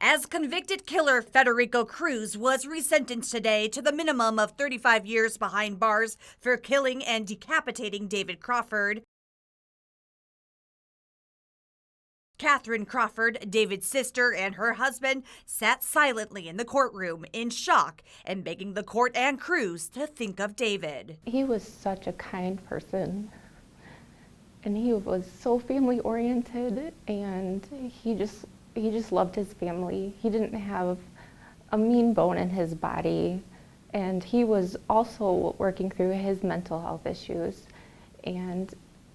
As convicted killer Federico Cruz was resentenced today to the minimum of 35 years behind bars for killing and decapitating David Crawford. Catherine Crawford, David's sister, and her husband sat silently in the courtroom in shock and begging the court and Cruz to think of David. He was such a kind person, and he was so family oriented, and he just loved his family. He didn't have a mean bone in his body, and he was also working through his mental health issues, and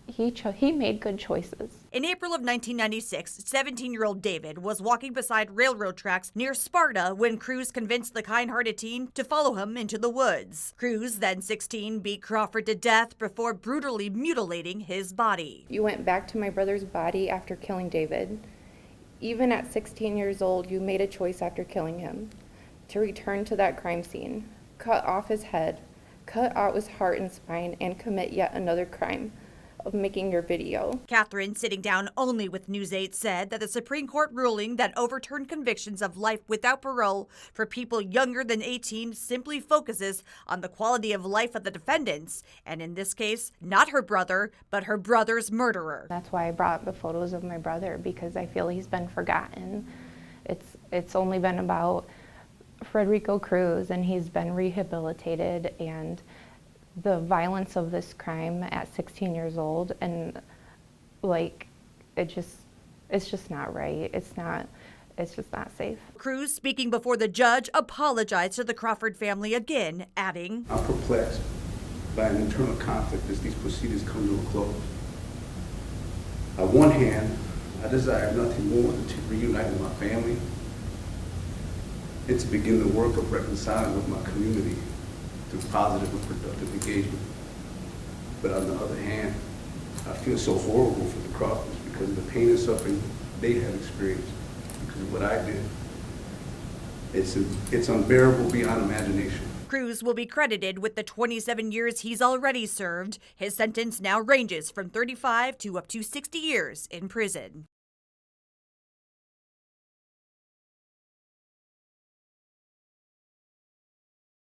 he made good choices. In April of 1996, 17-year-old David was walking beside railroad tracks near Sparta when Cruz convinced the kind-hearted teen to follow him into the woods. Cruz, then 16, beat Crawford to death before brutally mutilating his body. You went back to my brother's body after killing David. Even at 16 years old, you made a choice after killing him to return to that crime scene, cut off his head, cut out his heart and spine, and commit yet another crime of making your video. Catherine, sitting down only with News 8, said that the Supreme Court ruling that overturned convictions of life without parole for people younger than 18 simply focuses on the quality of life of the defendants, and in this case, not her brother, but her brother's murderer. That's why I brought the photos of my brother, because I feel he's been forgotten. It's only been about Federico Cruz, and he's been rehabilitated, and the violence of this crime at 16 years old, and it's just not right. It's just not safe. Cruz, speaking before the judge, apologized to the Crawford family again, adding, I'm perplexed by an internal conflict as these proceedings come to a close. On one hand, I desire nothing more than to reunite with my family and to begin the work of reconciling with my community through positive and productive engagement. But on the other hand, I feel so horrible for the Crawfords because of the pain and suffering they have experienced because of what I did. It's unbearable beyond imagination. Cruz will be credited with the 27 years he's already served. His sentence now ranges from 35 to up to 60 years in prison.